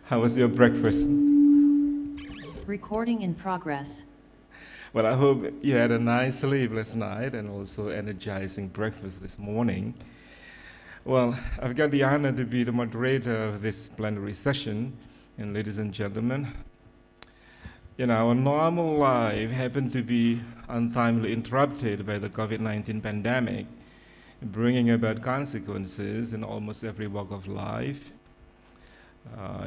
How was your breakfast? Recording in progress. Well, I hope you had a nice sleep last night and also energizing breakfast this morning. Well, I've got the honor to be the moderator of this plenary session. And ladies and gentlemen, our normal life happened to be untimely interrupted by the COVID-19 pandemic, bringing about consequences in almost every walk of life,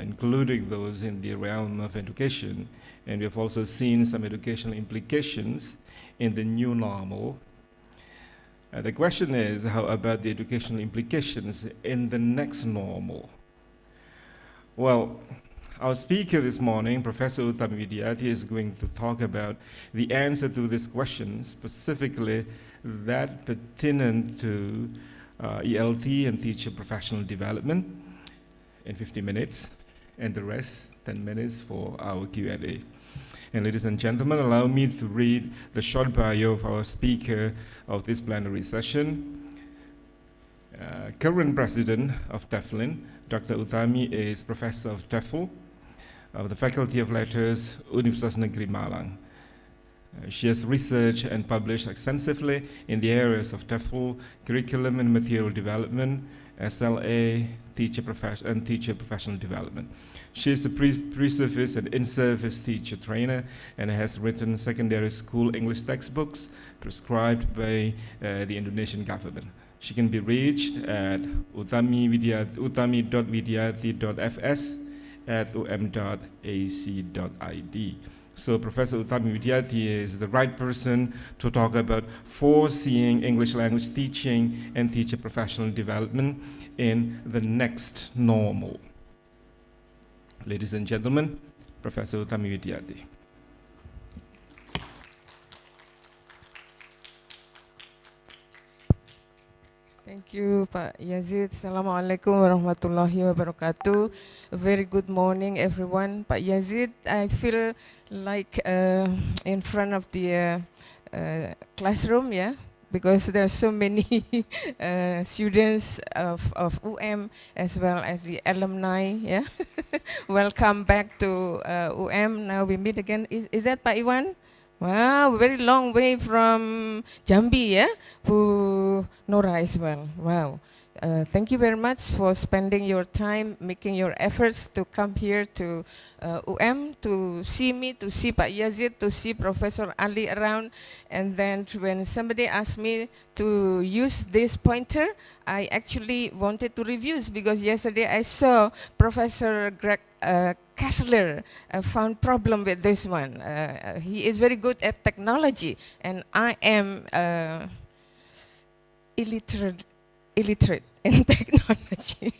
including those in the realm of education. And we've also seen some educational implications in the new normal. The question is, how about the educational implications in the next normal? Well, our speaker this morning, Professor Utami Widiati, is going to talk about the answer to this question, specifically that pertinent to ELT and teacher professional development in 50 minutes, and the rest 10 minutes for our Q&A. And ladies and gentlemen, allow me to read the short bio of our speaker of this plenary session. Current president of TEFLIN, Dr. Utami is professor of TEFL of the Faculty of Letters, Universitas Negeri, Malang. She has researched and published extensively in the areas of TEFL, curriculum and material development, SLA, teacher professional development. She is a pre-service and in-service teacher trainer and has written secondary school English textbooks prescribed by the Indonesian government. She can be reached at utami.widiati.fs@um.ac.id. So Professor Utami Widiati is the right person to talk about foreseeing English language teaching and teacher professional development in the next normal. Ladies and gentlemen, Professor Utami Widiati. Thank you, Pak Yazid. Assalamualaikum warahmatullahi wabarakatuh. A very good morning, everyone. Pak Yazid, I feel like in front of the classroom, yeah, because there are so many students of UM as well as the alumni, yeah. Welcome back to UM. Now we meet again. Is that Pak Iwan? Wow, very long way from Jambi, yeah? Nora as well. Wow. Thank you very much for spending your time, making your efforts to come here to UM, to see me, to see Pak Yazid, to see Professor Ali around. And then when somebody asked me to use this pointer, I actually wanted to review because yesterday I saw Professor Greg Kessler found problem with this one. He is very good at technology, and I am illiterate in technology.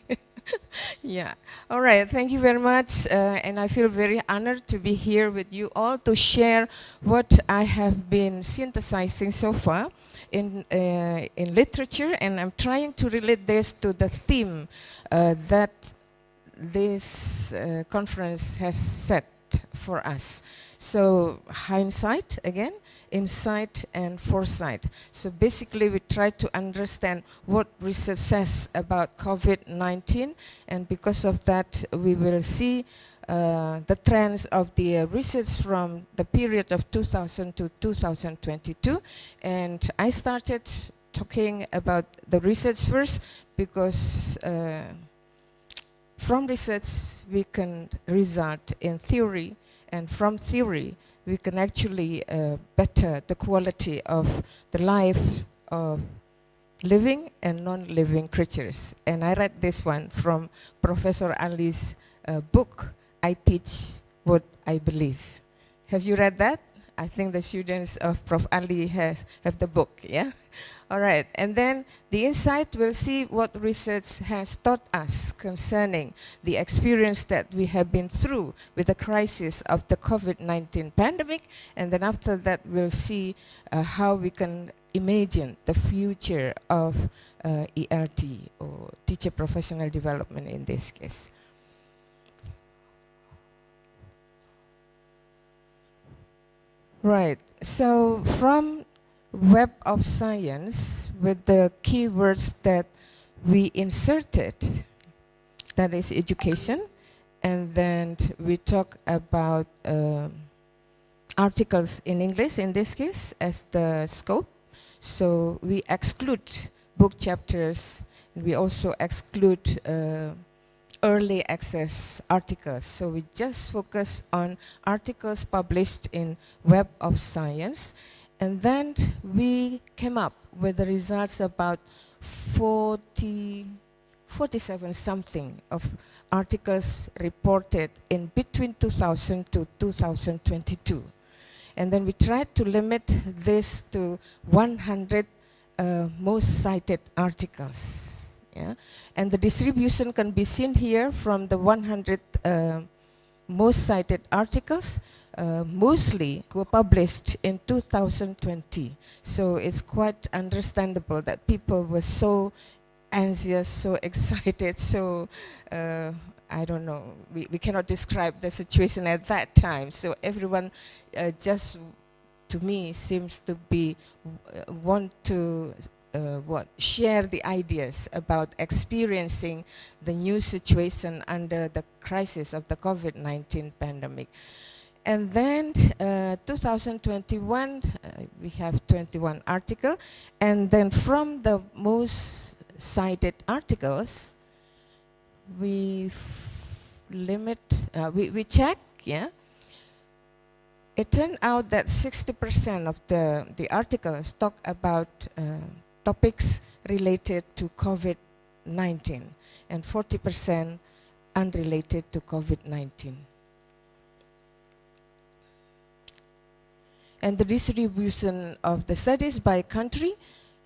Yeah. All right. Thank you very much, and I feel very honored to be here with you all to share what I have been synthesizing so far in literature, and I'm trying to relate this to the theme that this conference has set for us. So hindsight again, insight and foresight. So basically we try to understand what research says about COVID-19, and because of that we will see the trends of the research from the period of 2000 to 2022. And I started talking about the research first because from research we can result in theory, and from theory we can actually better the quality of the life of living and non-living creatures. And I read this one from Professor Ali's book, I Teach What I Believe. Have you read that? I think the students of Prof. Ali have the book, yeah? All right, and then the insight, we'll see what research has taught us concerning the experience that we have been through with the crisis of the COVID-19 pandemic, and then after that we'll see how we can imagine the future of ELT, or teacher professional development in this case. Right, so from Web of Science, with the keywords that we inserted, that is education, and then we talk about articles in English, in this case, as the scope. So we exclude book chapters. We also exclude early access articles. So we just focus on articles published in Web of Science. And then we came up with the results about 47 something of articles reported in between 2000 to 2022. And then we tried to limit this to 100 most cited articles. Yeah? And the distribution can be seen here from the 100 most cited articles. Mostly were published in 2020. So it's quite understandable that people were so anxious, so excited, so I don't know, we cannot describe the situation at that time. So everyone just, to me, seems to be want to share the ideas about experiencing the new situation under the crisis of the COVID-19 pandemic. And then 2021, we have 21 articles. And then from the most cited articles, we check, yeah. It turned out that 60% of the articles talk about topics related to COVID-19 and 40% unrelated to COVID-19. And the distribution of the studies by country,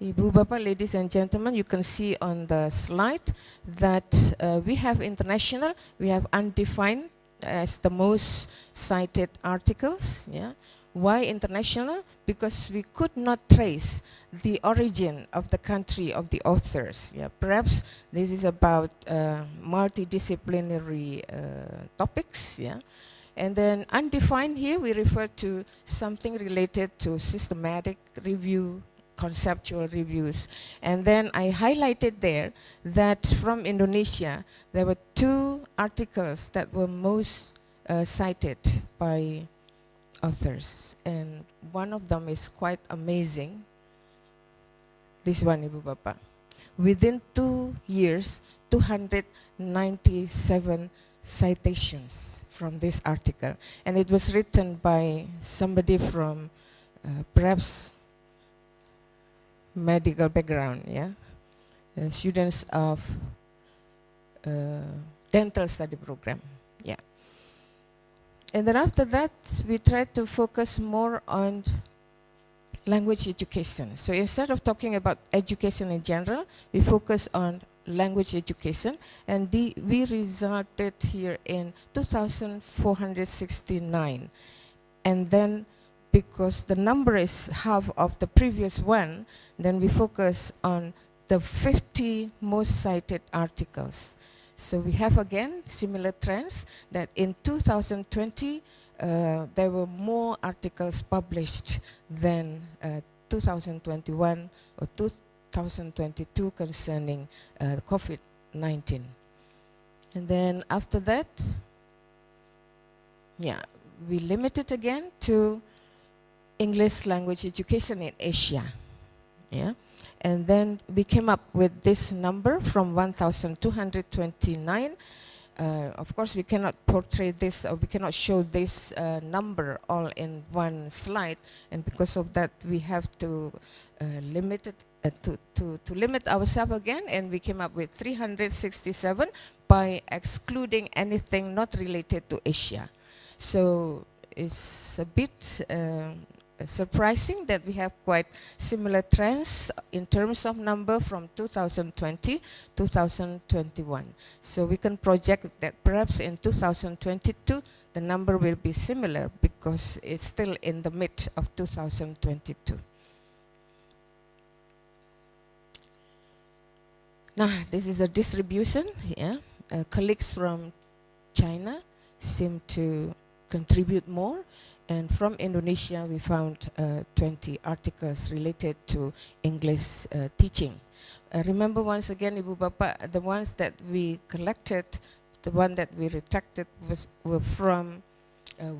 Ibu Bapa, ladies and gentlemen, you can see on the slide that we have international, we have undefined as the most cited articles. Yeah. Why international? Because we could not trace the origin of the country of the authors. Yeah. Perhaps this is about multidisciplinary topics. Yeah. And then undefined here, we refer to something related to systematic review, conceptual reviews. And then I highlighted there that from Indonesia, there were 2 articles that were most cited by authors. And one of them is quite amazing. This one, Ibu Bapa. Within 2 years, 297 citations from this article. And it was written by somebody from perhaps medical background, yeah, students of dental study program, yeah. And then after that, we tried to focus more on language education. So instead of talking about education in general, we focus on language education, and we resulted here in 2,469. And then because the number is half of the previous one, then we focus on the 50 most cited articles. So we have again similar trends that in 2020 there were more articles published than 2021 or 2022 concerning COVID-19. And then after that, yeah, we limited again to English language education in Asia. Yeah. And then we came up with this number from 1,229. Of course, we cannot portray this, or we cannot show this number all in one slide. And because of that, we have to limit it, to limit ourselves again. And we came up with 367 by excluding anything not related to Asia. So it's a bit surprising that we have quite similar trends in terms of number from 2020 to 2021. So we can project that perhaps in 2022 the number will be similar because it's still in the mid of 2022. Now this is a distribution. Yeah, colleagues from China seem to contribute more. And from Indonesia, we found 20 articles related to English teaching. Remember once again, Ibu Bapa, the ones that we collected the one that we retracted were from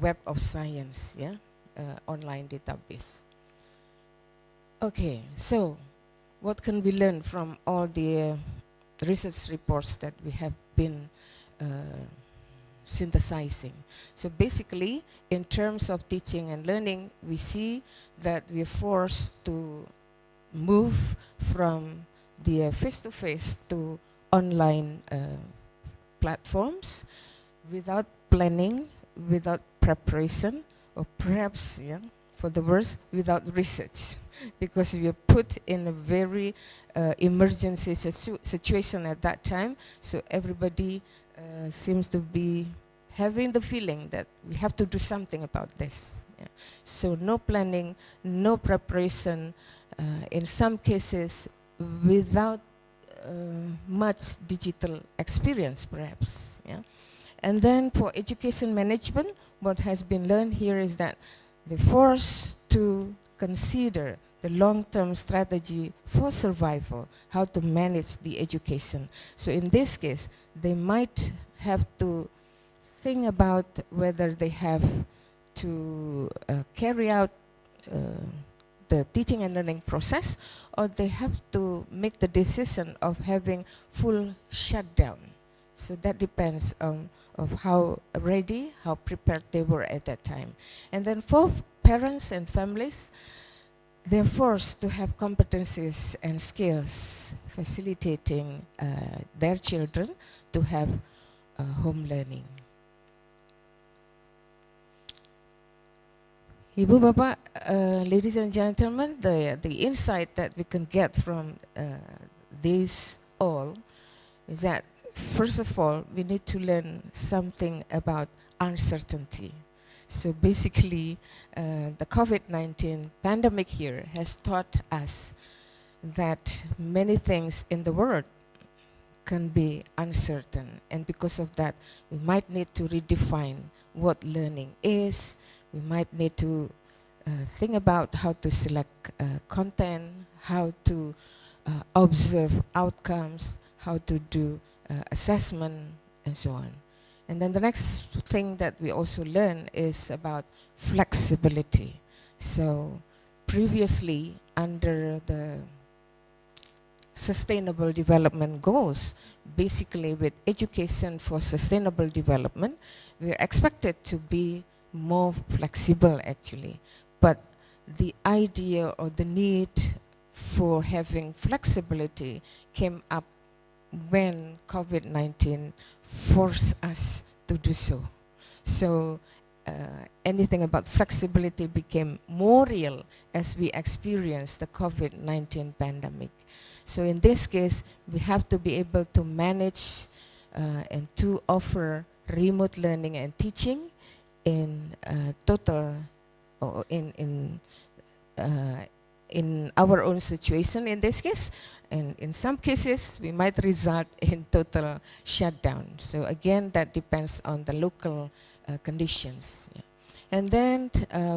Web of Science, yeah, online database. Okay, so what can we learn from all the research reports that we have been synthesizing? So basically, in terms of teaching and learning, we see that we're forced to move from the face-to-face to online platforms without planning, without preparation, or perhaps, yeah, for the worst, without research, because we are put in a very emergency situation at that time. So everybody seems to be having the feeling that we have to do something about this. Yeah. So no planning, no preparation, in some cases without much digital experience perhaps. Yeah. And then for education management, what has been learned here is that they're forced to consider the long-term strategy for survival, how to manage the education. So in this case, they might have to think about whether they have to carry out the teaching and learning process, or they have to make the decision of having full shutdown. So that depends on of how ready, how prepared they were at that time. And then for parents and families, they're forced to have competencies and skills facilitating their children to have home learning. Ibu Bapak, ladies and gentlemen, the insight that we can get from this all is that first of all, we need to learn something about uncertainty. So basically, the COVID-19 pandemic here has taught us that many things in the world can be uncertain. And because of that, we might need to redefine what learning is. We might need to think about how to select content, how to observe outcomes, how to do assessment, and so on. And then the next thing that we also learn is about flexibility. So previously, under the Sustainable Development Goals, basically with education for sustainable development, we're expected to be more flexible actually. But the idea or the need for having flexibility came up when COVID-19 forced us to do so. So anything about flexibility became more real as we experienced the COVID-19 pandemic. So in this case, we have to be able to manage and to offer remote learning and teaching in total, or in our own situation in this case, and in some cases we might result in total shutdown. So again, that depends on the local conditions. Yeah. And then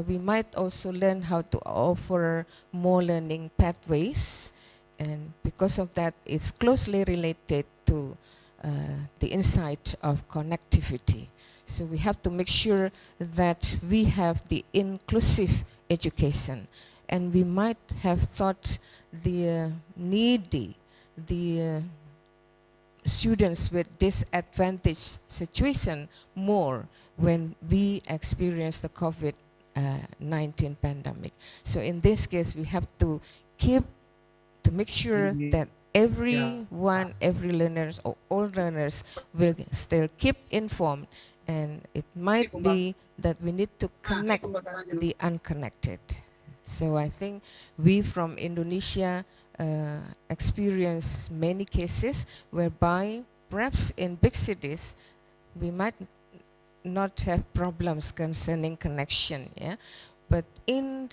we might also learn how to offer more learning pathways, and because of that, it's closely related to the insight of connectivity. So we have to make sure that we have the inclusive education. And we might have thought the needy, the students with disadvantaged situation more when we experience the COVID-19 pandemic. So in this case, we have to make sure that everyone, every learners or all learners will still keep informed, and it might be that we need to connect the unconnected. So I think we from Indonesia experience many cases whereby perhaps in big cities we might not have problems concerning connection, yeah? But in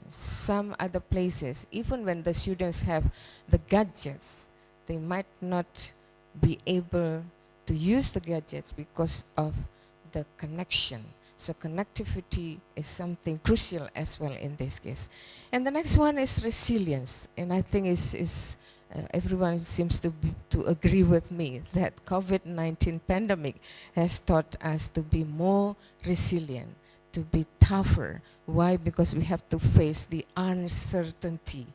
some other places, even when the students have the gadgets, they might not be able to use the gadgets because of the connection. So connectivity is something crucial as well in this case. And the next one is resilience. And I think is everyone seems to agree with me that COVID-19 pandemic has taught us to be more resilient, to be tougher. Why? Because we have to face the uncertainty.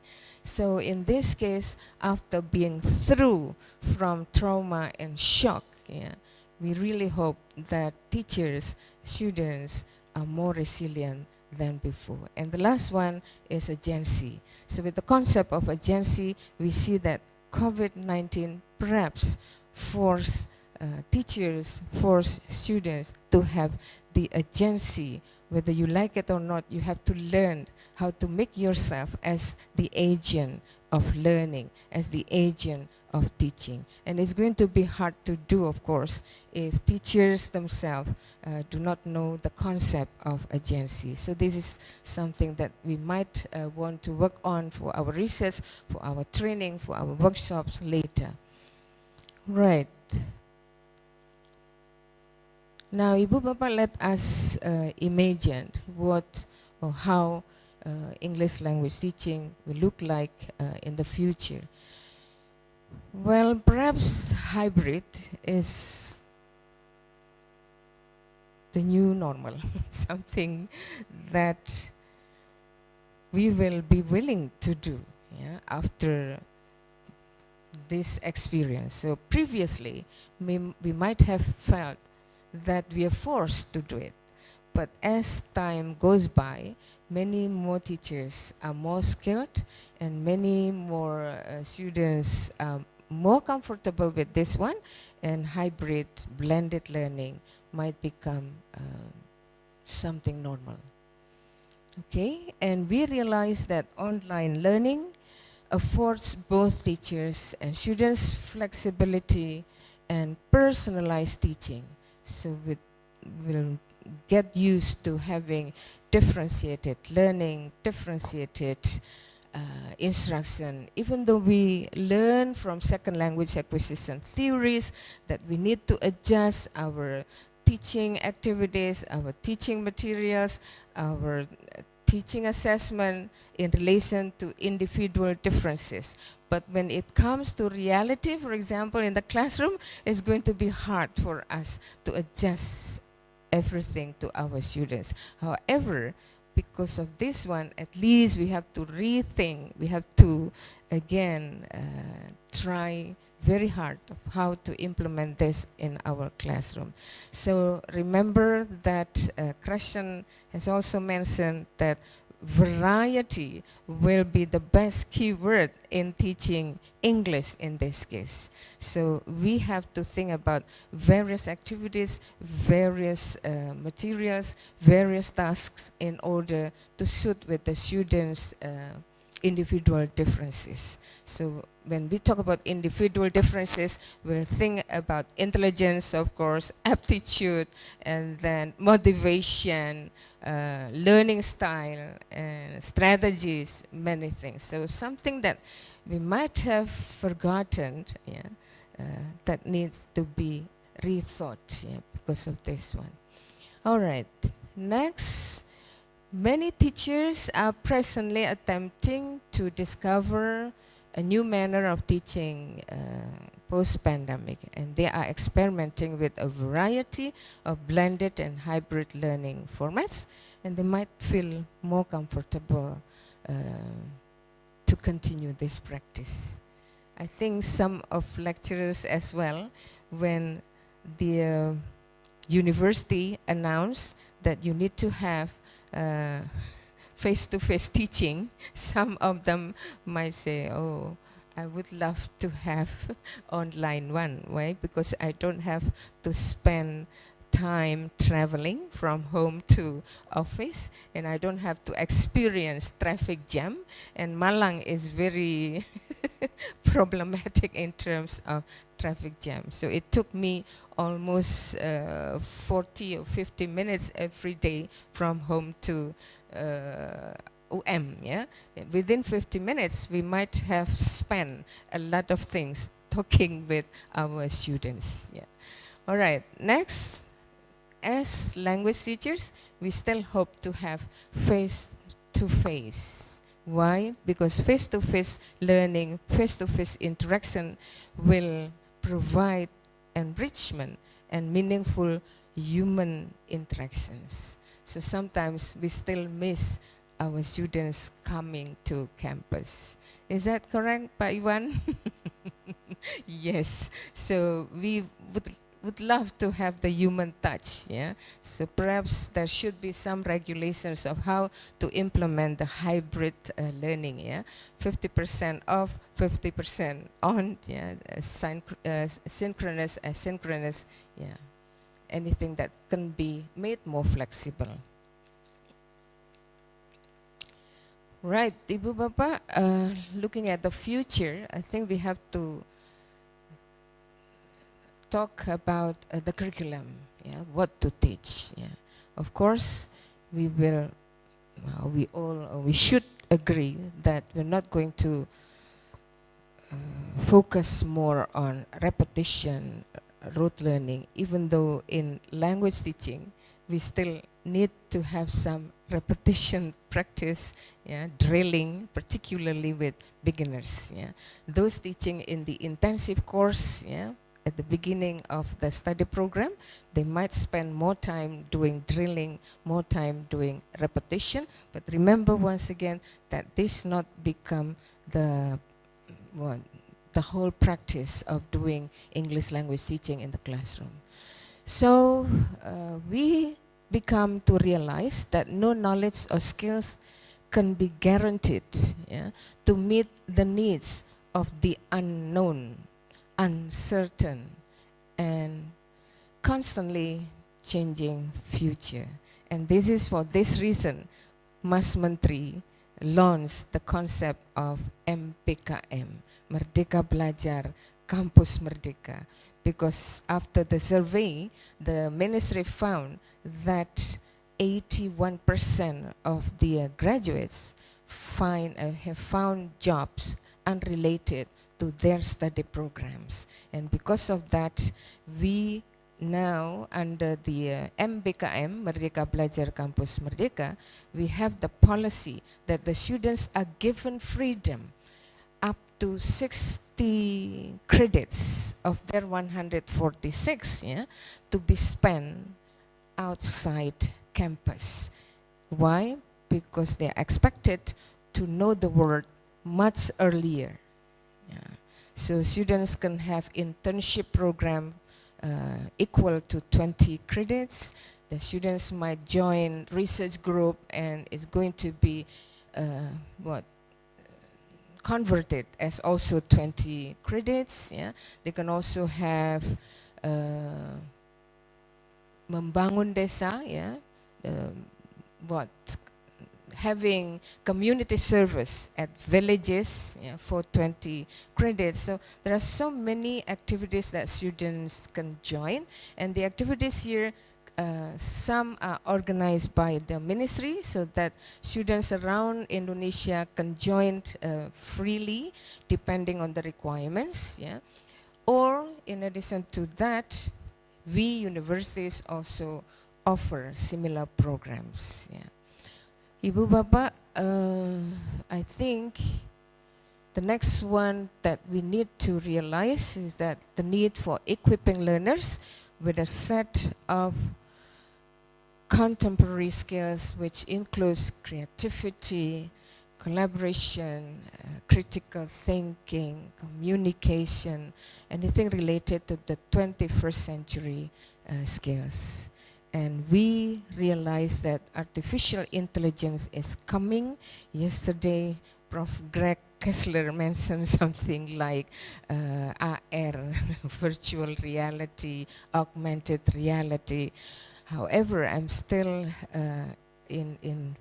So in this case, after being through from trauma and shock, yeah, we really hope that teachers, students are more resilient than before. And the last one is agency. So with the concept of agency, we see that COVID-19 perhaps force teachers, force students to have the agency. Whether you like it or not, you have to learn how to make yourself as the agent of learning, as the agent of teaching. And it's going to be hard to do, of course, if teachers themselves do not know the concept of agency. So this is something that we might want to work on for our research, for our training, for our workshops later. Right. Now, Ibu Bapak, let us imagine what or how English language teaching will look like in the future. Well, perhaps hybrid is the new normal, something that we will be willing to do, yeah, after this experience. So previously, we might have felt that we are forced to do it. But as time goes by, many more teachers are more skilled and many more students are more comfortable with this one, and hybrid blended learning might become something normal. Okay, and we realize that online learning affords both teachers and students flexibility and personalized teaching. So we'll get used to having differentiated learning, differentiated instruction, even though we learn from second language acquisition theories that we need to adjust our teaching activities, our teaching materials, our teaching assessment in relation to individual differences. But when it comes to reality, for example, in the classroom, it's going to be hard for us to adjust everything to our students. However, because of this one, at least we have to rethink, we have to, again, try very hard of how to implement this in our classroom. So remember that Christian has also mentioned that variety will be the best keyword in teaching English in this case. So we have to think about various activities, various materials, various tasks in order to suit with the students' individual differences. So when we talk about individual differences, we'll think about intelligence, of course, aptitude, and then motivation, learning style, and strategies, many things. So something that we might have forgotten, yeah, that needs to be rethought, yeah, because of this one. All right, next. Many teachers are presently attempting to discover a new manner of teaching post-pandemic, and they are experimenting with a variety of blended and hybrid learning formats, and they might feel more comfortable to continue this practice. I think some of lecturers as well, when the university announced that you need to have face-to-face teaching, some of them might say, oh, I would love to have online one, right? Because I don't have to spend time traveling from home to office, and I don't have to experience traffic jam. And Malang is very problematic in terms of traffic jam. So it took me almost 40 or 50 minutes every day from home to yeah. Within 50 minutes, we might have spent a lot of things talking with our students. Yeah. All right, next. As language teachers, we still hope to have face-to-face Why? Because face-to-face learning, face-to-face interaction will provide enrichment and meaningful human interactions. So sometimes we still miss our students coming to campus. Is that correct, Pak Iwan? Yes. So we would love to have the human touch, yeah? So perhaps there should be some regulations of how to implement the hybrid learning, yeah? 50% off, 50% on, yeah? Synchronous, asynchronous, yeah? Anything that can be made more flexible. Right, Ibu Bapak, looking at the future, I think we have to talk about the curriculum, yeah, what to teach. Yeah. Of course, we should agree that we're not going to focus more on repetition, rote learning, even though in language teaching, we still need to have some repetition practice, yeah, drilling, particularly with beginners. Yeah. Those teaching in the intensive course, yeah, at the beginning of the study program, they might spend more time doing drilling, more time doing repetition. But remember once again that this not become the whole practice of doing English language teaching in the classroom. So we become to realize that no knowledge or skills can be guaranteed, yeah, to meet the needs of the unknown, uncertain, and constantly changing future. And this is for this reason, Mas Menteri launched the concept of MPKM, Merdeka Belajar, Kampus Merdeka, because after the survey, the ministry found that 81% of the graduates have found jobs unrelated to their study programs. And because of that, we now, under the MBKM, Merdeka Belajar Kampus Merdeka, we have the policy that the students are given freedom up to 60 credits of their 146, yeah, to be spent outside campus. Why? Because they are expected to know the word much earlier. Yeah. So students can have internship program equal to 20 credits. The students might join research group and it's going to be converted as also 20 credits. Yeah. They can also have membangun desa, yeah, having community service at villages, yeah, for 20 credits. So there are so many activities that students can join, and the activities here, some are organized by the ministry so that students around Indonesia can join freely depending on the requirements, yeah. Or in addition to that, we universities also offer similar programs, yeah. Ibu Bapak, I think the next one that we need to realize is that the need for equipping learners with a set of contemporary skills which includes creativity, collaboration, critical thinking, communication, anything related to the 21st century skills. And we realize that artificial intelligence is coming. Yesterday, Prof. Greg Kessler mentioned something like AR, virtual reality, augmented reality. However, I'm still in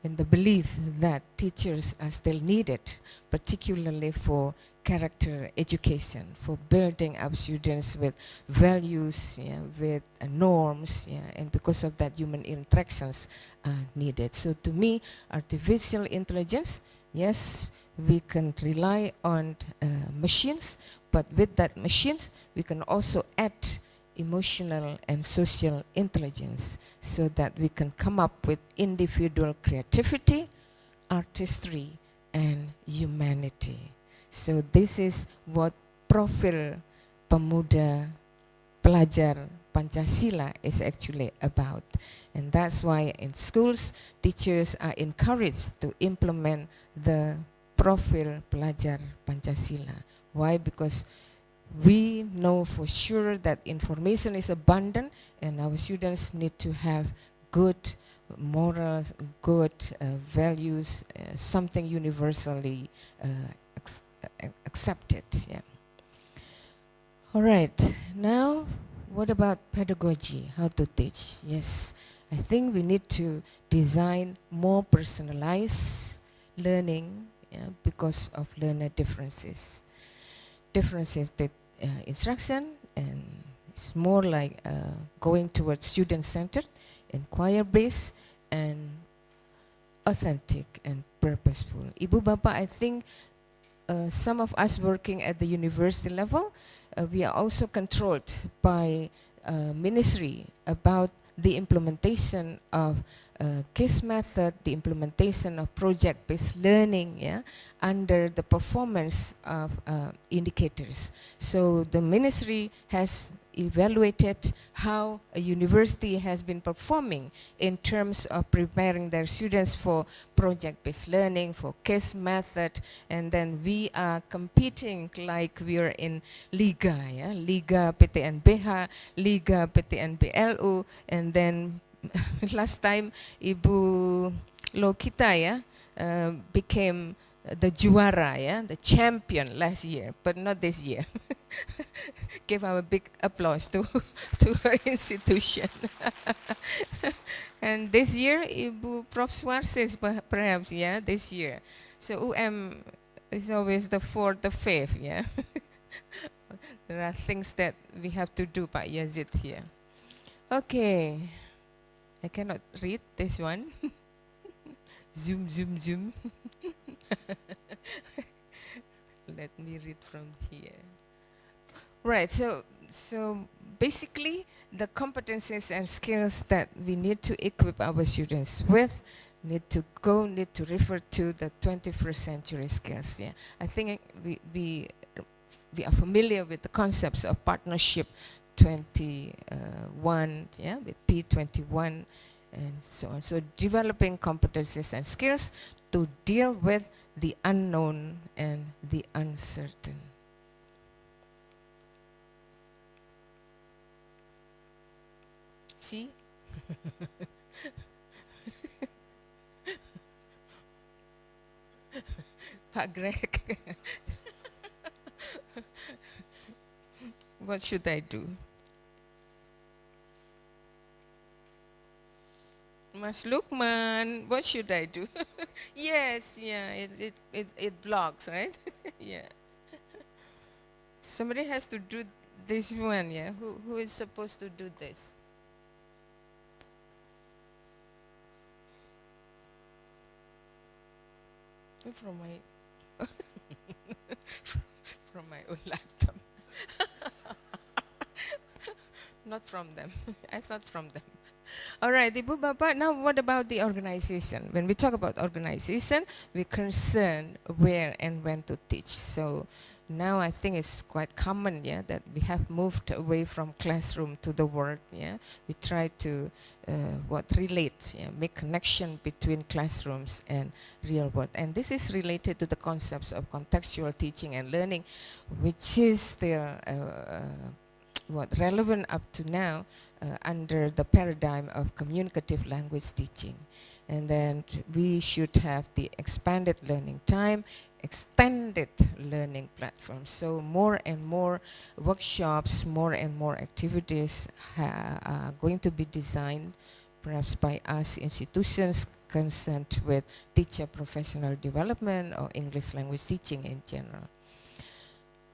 the belief that teachers are still needed, particularly for character education, for building up students with values, yeah, with norms, yeah, and because of that, human interactions are needed. So to me, artificial intelligence, yes, we can rely on machines, but with that machines, we can also add emotional and social intelligence so that we can come up with individual creativity, artistry, and humanity. So this is what profil pemuda pelajar Pancasila is actually about. And that's why in schools, teachers are encouraged to implement the profil pelajar Pancasila. Why? Because we know for sure that information is abundant and our students need to have good morals, good values, something universally accepted. Yeah. All right, now what about pedagogy, how to teach? Yes, I think we need to design more personalized learning, yeah, because of learner differences. Differences that instruction, and it's more like going towards student-centered, inquiry-based, and authentic and purposeful. Ibu Bapak, I think some of us working at the university level, we are also controlled by ministry about the implementation of case method, the implementation of project-based learning, yeah, under the performance of indicators. So the ministry has evaluated how a university has been performing in terms of preparing their students for project-based learning, for case method, and then we are competing like we are in Liga, yeah? Liga PTNBH, Liga PTNBLU, and then last time Ibu Lokita, yeah, became the juara, yeah, the champion last year, but not this year. Give our big applause to her institution. And this year, Ibu Prof. Suarez perhaps, yeah, this year. So UM is always the fourth, the fifth, yeah. There are things that we have to do, Pak Yazid here. Okay, I cannot read this one. Zoom, zoom, zoom. Let me read from here. Right, so basically the competencies and skills that we need to equip our students with need to refer to the 21st century skills. Yeah, I think we are familiar with the concepts of partnership 21, yeah, with P21 and so on. So developing competencies and skills to deal with the unknown and the uncertain. See? Pak Greg, what should I do? Mas Lukman, what should I do? Yes, yeah, it blocks, right? Yeah. Somebody has to do this one, yeah? Who is supposed to do this? From my from my own laptop. Not from them. I thought from them. All right, Ibu Bapak, now what about the organization? When we talk about organization, we're concerned where and when to teach. So now I think it's quite common, yeah, that we have moved away from classroom to the work, yeah. We try to relate, yeah, make connection between classrooms and real world. And this is related to the concepts of contextual teaching and learning, which is still relevant up to now under the paradigm of communicative language teaching. And then we should have the expanded learning time, extended learning platforms. So more and more workshops, more and more activities are going to be designed perhaps by us institutions concerned with teacher professional development or English language teaching in general.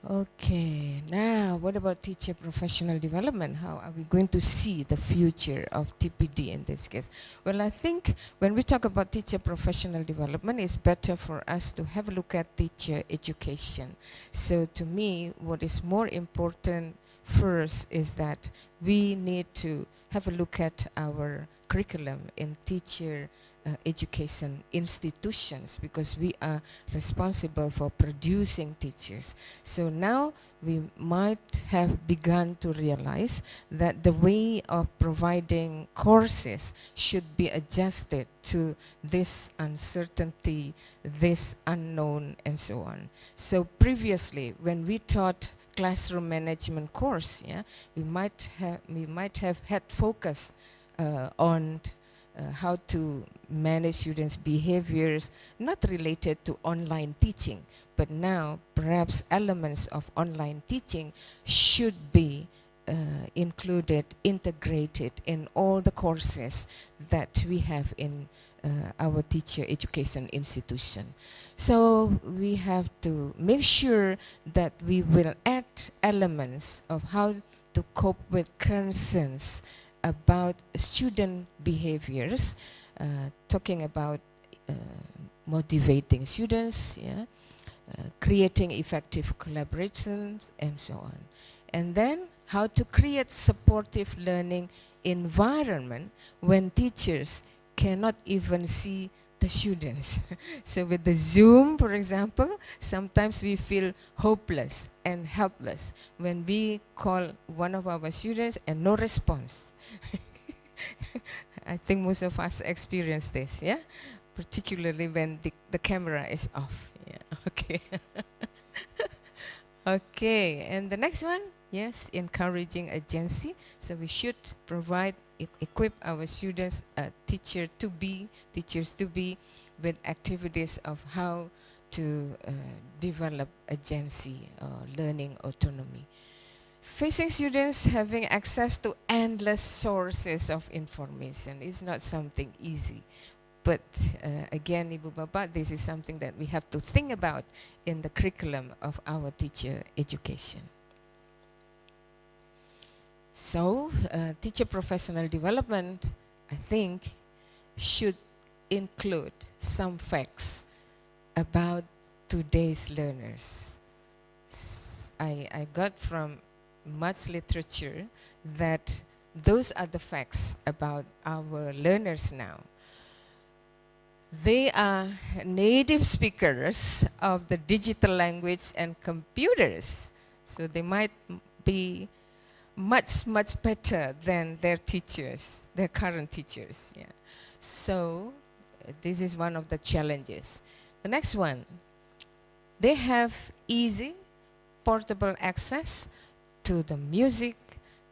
Okay, now what about teacher professional development? How are we going to see the future of TPD in this case? Well, I think when we talk about teacher professional development, it's better for us to have a look at teacher education. So to me, what is more important first is that we need to have a look at our curriculum in teacher education institutions, because we are responsible for producing teachers. So now we might have begun to realize that the way of providing courses should be adjusted to this uncertainty, this unknown, and so on. So previously, when we taught classroom management course, we might have had focus on how to manage students' behaviors, not related to online teaching, but now perhaps elements of online teaching should be included, integrated in all the courses that we have in our teacher education institution. So we have to make sure that we will add elements of how to cope with concerns about student behaviors, talking about motivating students, creating effective collaborations, and so on. And then how to create supportive learning environment when teachers cannot even see the students. So with the Zoom, for example, sometimes we feel hopeless and helpless when we call one of our students and no response. I think most of us experience this, particularly when the camera is off. Okay. Okay, and the next one, yes, encouraging agency. So we should provide, equip our students, teachers to be with activities of how to develop agency or learning autonomy. Facing students having access to endless sources of information is not something easy. But again, Ibu Bapak, this is something that we have to think about in the curriculum of our teacher education. So, teacher professional development, I think, should include some facts about today's learners. I got from much literature that those are the facts about our learners now. They are native speakers of the digital language and computers, so they might be much better than their teachers, their current teachers. So this is one of the challenges. The next one, they have easy, portable access to the music,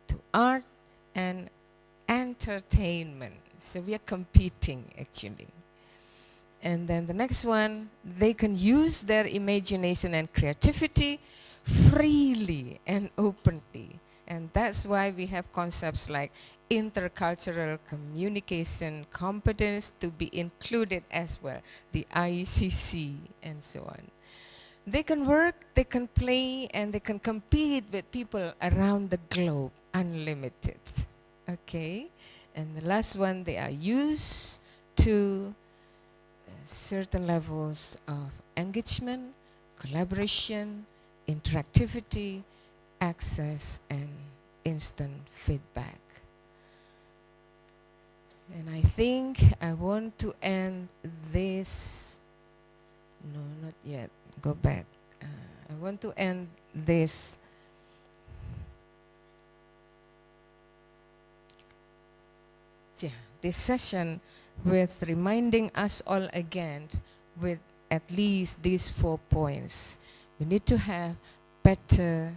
to art, and entertainment. So we are competing, actually. And then the next one, they can use their imagination and creativity freely and openly. And that's why we have concepts like intercultural communication competence to be included as well, the ICC, and so on. They can work, they can play, and they can compete with people around the globe, unlimited. Okay? And the last one, they are used to certain levels of engagement, collaboration, interactivity, access, and instant feedback. And I think I want to end this, no, not yet, go back. I want to end this session with reminding us all again with at least these 4 points. We need to have better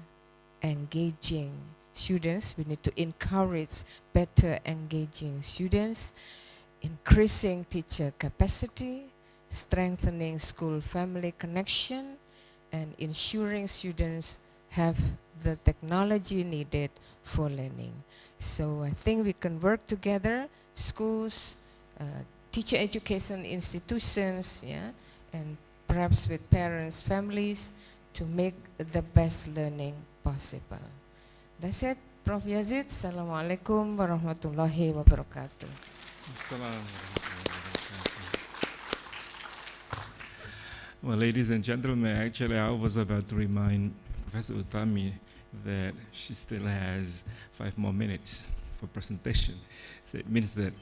engaging students. We need to encourage better engaging students, increasing teacher capacity, strengthening school-family connection, and ensuring students have the technology needed for learning. So I think we can work together, schools, teacher education institutions, and perhaps with parents, families, to make the best learning possible. That's it, Prof. Yazid. Assalamualaikum warahmatullahi wabarakatuh. Well, ladies and gentlemen, actually I was about to remind Professor Utami that she still has 5 more minutes a presentation. So it means that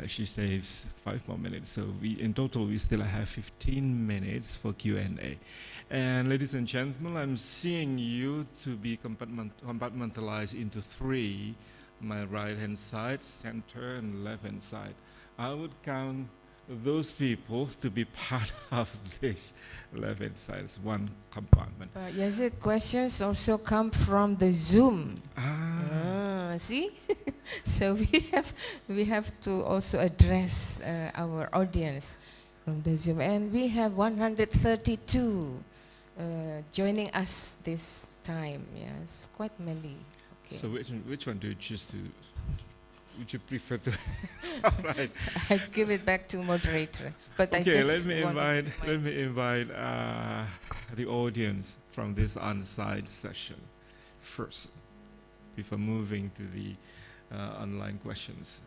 she saves 5 more minutes. So in total, we still have 15 minutes for Q&A. And ladies and gentlemen, I'm seeing you to be compartmentalized into 3, my right-hand side, center, and left-hand side. I would count those people to be part of this left-hand side. It's one compartment. Yazid, questions also come from the Zoom. See? So we have to also address our audience from the Zoom. And we have 132 joining us this time. Yes, quite many. Okay. So which one do you choose to? Would you prefer to? All right. I give it back to moderator. But okay, I just let me invite the audience from this on-site session first, before moving to the online questions.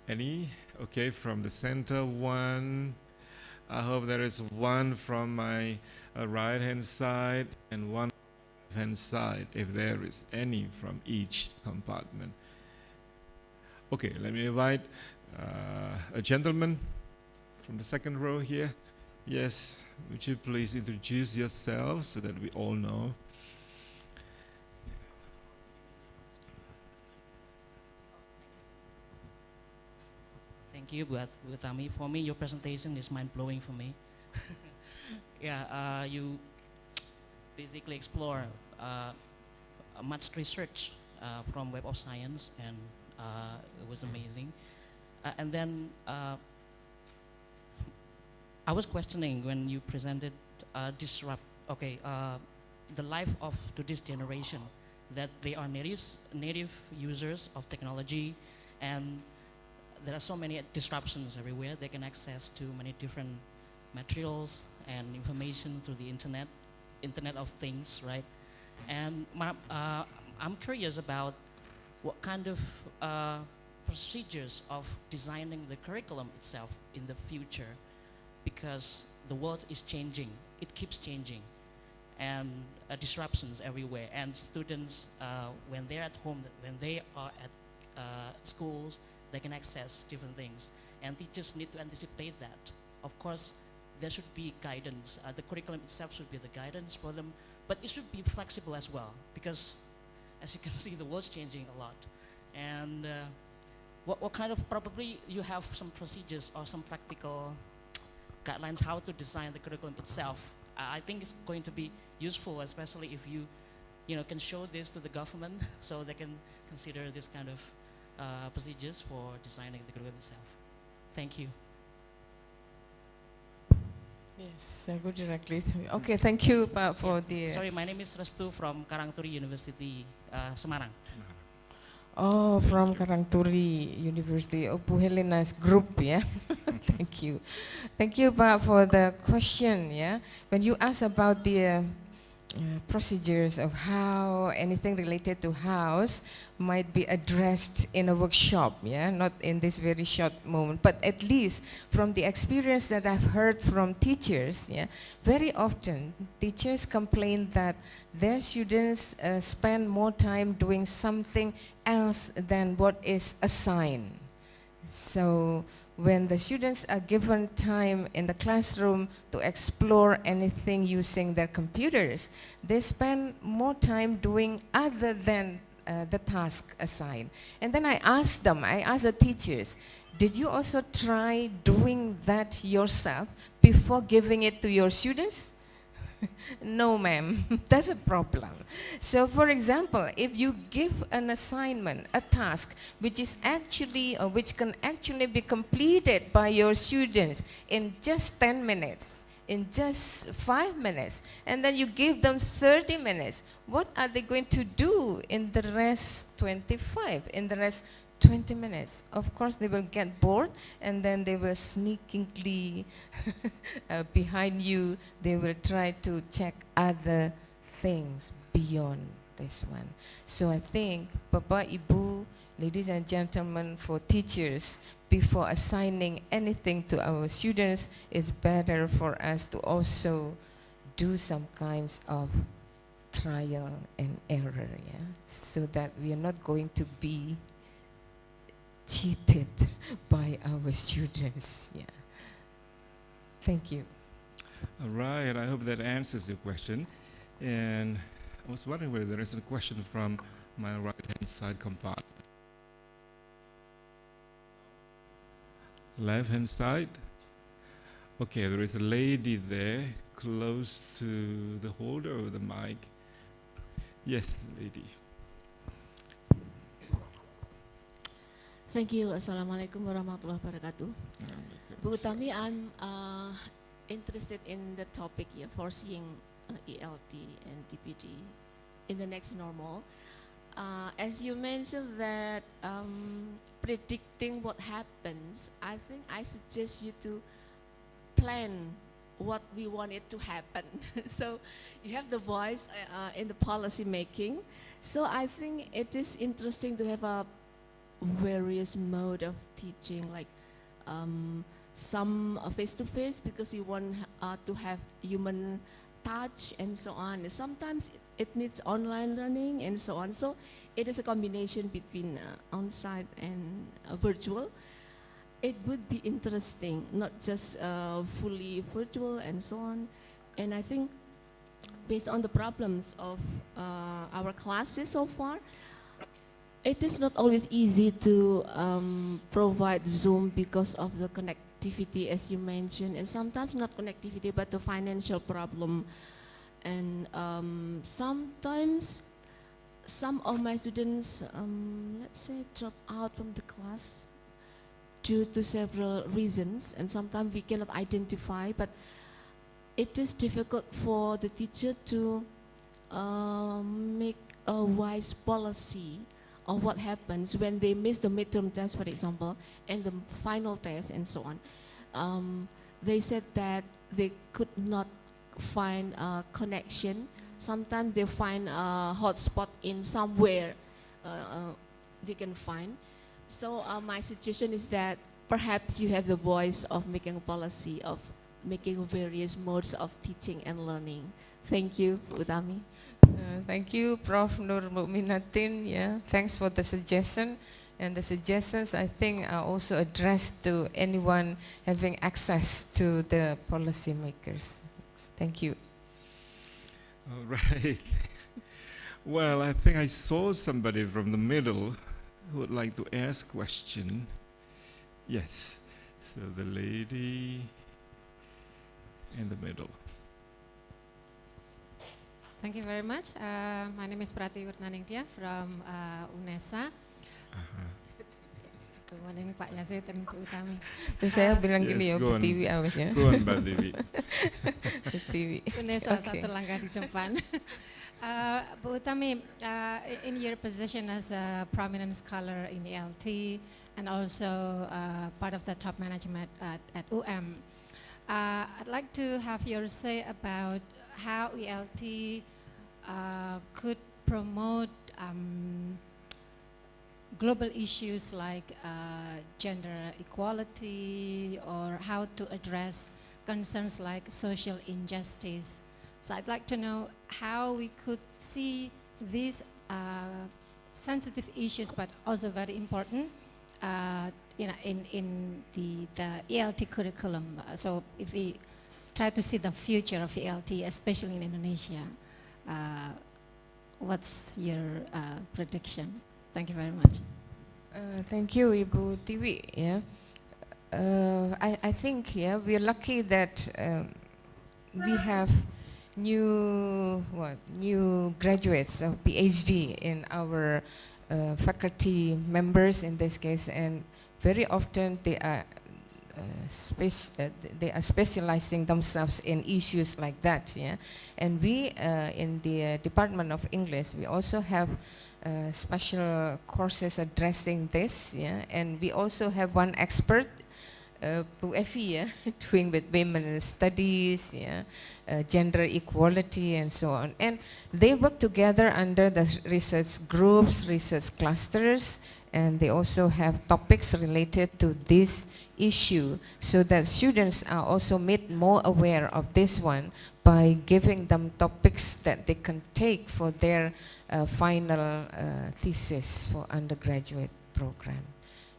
Any? Okay, from the center, one. I hope there is one from my right-hand side and one left-hand side, if there is any from each compartment. Okay, let me invite a gentleman from the second row here. Yes, would you please introduce yourself so that we all know? Thank you, Bu Tami. For me, your presentation is mind-blowing for me. Yeah, you basically explore much research from Web of Science, and it was amazing. And then I was questioning when you presented the life of today's generation, that they are native users of technology, and there are so many disruptions everywhere. They can access to many different materials and information through the Internet of Things, right? And I'm curious about what kind of procedures of designing the curriculum itself in the future, because the world is changing, it keeps changing, and disruptions everywhere. And students, when they're at home, when they are at schools, they can access different things, and teachers need to anticipate that. Of course, there should be guidance. The curriculum itself should be the guidance for them, but it should be flexible as well, because as you can see, the world's changing a lot. And what kind of, probably you have some procedures or some practical guidelines how to design the curriculum itself. I think it's going to be useful, especially if you can show this to the government so they can consider this kind of procedures for designing the curriculum itself. Thank you. Yes, I go directly to you. Okay, thank you for the... Sorry, my name is Restu from Karangturi University, Semarang. Oh, from Karangturi University, Bu Helena's group, yeah? Thank you. Thank you, Pak, for the question, yeah? When you ask about the procedures of how anything related to house might be addressed in a workshop, yeah, not in this very short moment, but at least from the experience that I've heard from teachers, yeah, very often teachers complain that their students spend more time doing something else than what is assigned. So when the students are given time in the classroom to explore anything using their computers, they spend more time doing other than the task assigned. And then I asked the teachers, did you also try doing that yourself before giving it to your students? No, ma'am, that's a problem. So, for example, if you give an assignment, a task, which can actually be completed by your students in just 10 minutes, in just 5 minutes, and then you give them 30 minutes, what are they going to do in the rest 25, in the rest 20 minutes? Of course, they will get bored, and then they will sneakingly behind you, they will try to check other things beyond this one. So I think, Bapak, Ibu, ladies and gentlemen, for teachers, before assigning anything to our students, it's better for us to also do some kinds of trial and error, yeah, so that we are not going to be cheated by our students. Yeah. Thank you. All right, I hope that answers your question. And I was wondering whether there is a question from my right-hand side compartment. Left-hand side? Okay, there is a lady there close to the holder of the mic. Yes, lady. Thank you. Assalamualaikum warahmatullahi wabarakatuh. Bu Utami, I'm interested in the topic here, foreseeing ELT and TPD in the next normal. As you mentioned that predicting what happens, I think I suggest you to plan what we want it to happen. So you have the voice in the policy making. So I think it is interesting to have a various mode of teaching, like some face-to-face because you want to have human touch and so on. Sometimes it needs online learning and so on. So it is a combination between on-site and virtual. It would be interesting, not just fully virtual and so on. And I think based on the problems of our classes so far, it is not always easy to provide Zoom because of the connectivity, as you mentioned, and sometimes not connectivity, but the financial problem. And sometimes some of my students, let's say, drop out from the class due to several reasons, and sometimes we cannot identify, but it is difficult for the teacher to make a wise policy of what happens when they miss the midterm test, for example, and the final test and so on. They said that they could not find a connection. Sometimes they find a hotspot in somewhere they can find. So my suggestion is that perhaps you have the voice of making a policy of making various modes of teaching and learning. Thank you, Utami. Thank you, Prof. Nur Mukminatin. Yeah, thanks for the suggestion. And the suggestions, I think, are also addressed to anyone having access to the policymakers. Thank you. All right. Well, I think I saw somebody from the middle who would like to ask a question. Yes. So the lady in the middle. Thank you very much. My name is Pratiwirnaningtya from UNESA. Good morning, Pak Yazid and Bu Utami. Terus saya bilang Yes, gini ya, go Bu on. Tiwi awas ya. Go on, Mbak Dewi. Bu Tiwi. UNESA Okay. satu langkah di depan. Bu Utami, in your position as a prominent scholar in ELT and also part of the top management at UM, I'd like to have your say about how ELT could promote global issues like gender equality, or how to address concerns like social injustice. So I'd like to know how we could see these sensitive issues, but also very important, in the ELT curriculum. So if we try to see the future of ELT, especially in Indonesia, what's your prediction? Thank you very much. Thank you, Ibu Tiwi. Yeah, I think we're lucky that we have new graduates of PhD in our faculty members in this case, and very often they are specializing themselves in issues like that. Yeah, and we in the Department of English, we also have special courses addressing this. Yeah, and we also have one expert, Bu Evi, doing with women studies, gender equality and so on. And they work together under the research groups, research clusters, and they also have topics related to this issue, so that students are also made more aware of this one. by giving them topics that they can take for their final thesis for undergraduate program.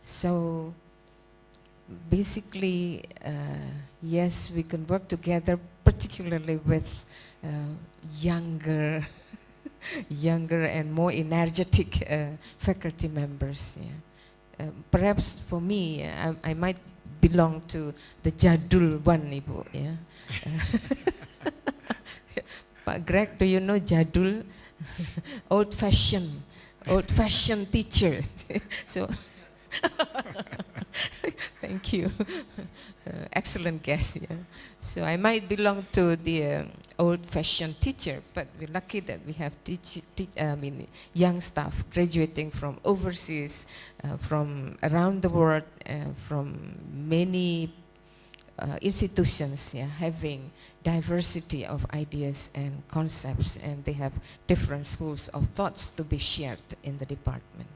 So basically, yes, we can work together, particularly with younger and more energetic faculty members. Yeah. Perhaps for me, I might belong to the jadul one, Ibu. Yeah. Pak Greg, do you know jadul? Old-fashioned teacher. So, thank you. Excellent guess. Yeah. So I might belong to the old-fashioned teacher, but we're lucky that we have young staff graduating from overseas, from around the world, from many institutions, yeah, having diversity of ideas and concepts, and they have different schools of thoughts to be shared in the department.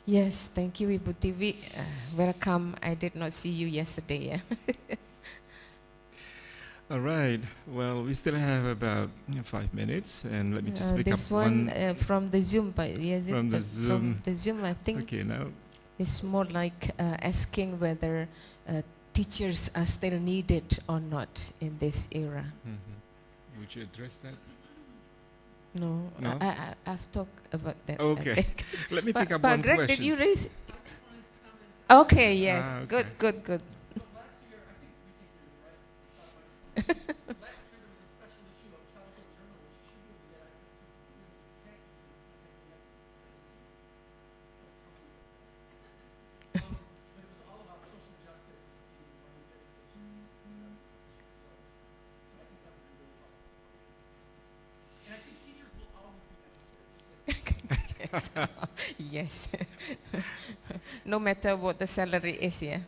Yes, thank you, Ibu Tivi. Welcome. I did not see you yesterday. Yeah. All right. Well, we still have about 5 minutes, and let me just pick this up one from the Zoom. Yes, from the Zoom. From the Zoom, I think. Okay, now it's more like asking whether teachers are still needed or not in this era. Mm-hmm. Would you address that? No, no? I've talked about that. Okay. Let me pick up but one Greg, question. did you raise? Okay, yes. Okay. Good. So last year, I think we can do it, right? Last year there was a special issue of Calico Journal, which you should be able to get access to. You can't do it. But it was all about social justice in language education. So I think that would be really helpful. And I think teachers will always be necessary, just like Yes. No matter what the salary is, yeah.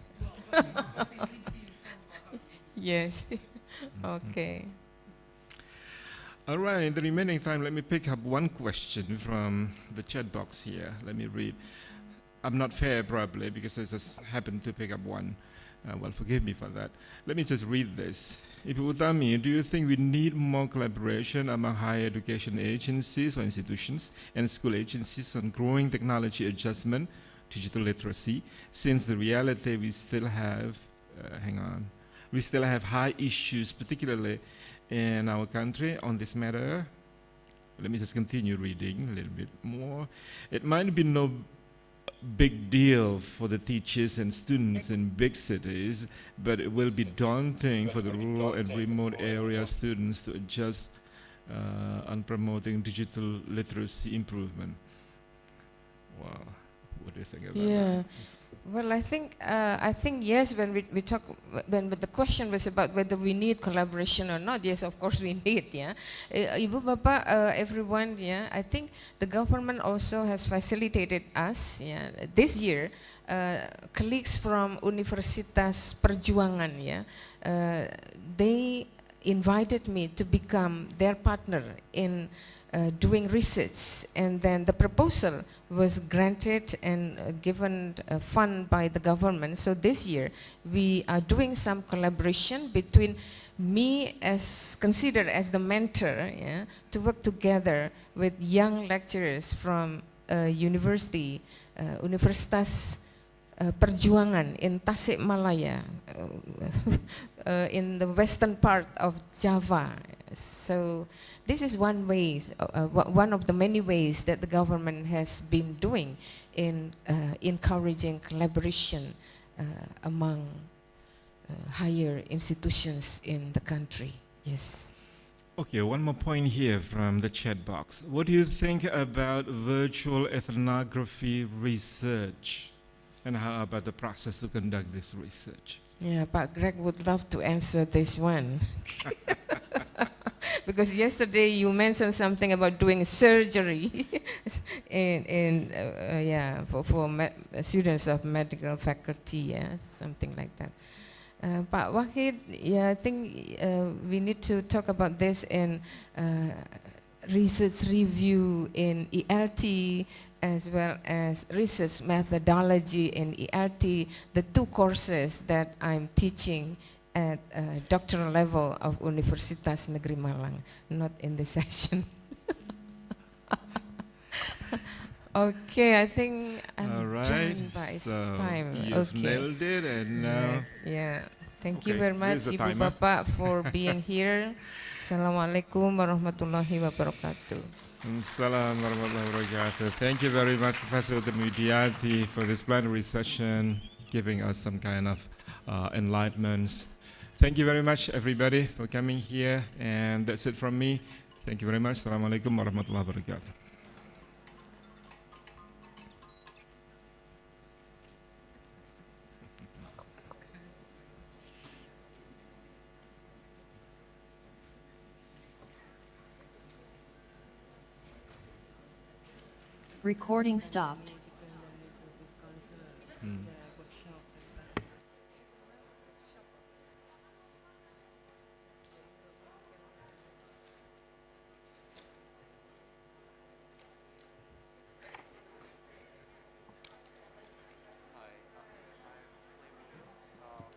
Yes. Okay. All right, in the remaining time, let me pick up one question from the chat box here. Let me read. I'm not fair, probably, because I just happened to pick up one. Well, forgive me for that. Let me just read this. Ibu Utami, do you think we need more collaboration among higher education agencies or institutions and school agencies on growing technology adjustment, digital literacy, since the reality we still have, we still have high issues, particularly in our country on this matter? Let me just continue reading a little bit more. It might be no big deal for the teachers and students in big cities, but it will be daunting for the rural and remote area students to adjust on promoting digital literacy improvement. Wow, what do you think about that? Well, I think yes. When we talk, when the question was about whether we need collaboration or not, yes, of course we need. Yeah, Ibu Bapak, everyone. Yeah, I think the government also has facilitated us. Yeah, this year, colleagues from Universitas Perjuangan. Yeah, they invited me to become their partner in doing research, and then the proposal was granted and given a fund by the government. So this year we are doing some collaboration between me as considered as the mentor, yeah, to work together with young lecturers from university, Universitas Perjuangan in Tasikmalaya, in the western part of Java. So this is one way, one of the many ways that the government has been doing in encouraging collaboration among higher institutions in the country. Yes. Okay, one more point here from the chat box. What do you think about virtual ethnography research? And how about the process to conduct this research? Yeah, but Greg would love to answer this one. Because yesterday you mentioned something about doing surgery for students of medical faculty, yeah, something like that. Pak Wahid, yeah, I think we need to talk about this in research review in ELT, as well as research methodology in ELT, the two courses that I'm teaching at doctoral level of Universitas Negeri Malang, not in this session. Okay, I think All I'm right, done by so time. you've Okay. nailed it, and now Yeah. Thank you Okay, very much, here's the Ibu timer. Bapak, for being here. Assalamualaikum warahmatullahi wabarakatuh. Assalamu warahmatullahi wabarakatuh. Thank you very much, Professor Widiati, for this plenary session, giving us some kind of enlightenments. Thank you very much, everybody, for coming here, and that's it from me. Thank you very much. Assalamualaikum warahmatullahi wabarakatuh. Recording stopped.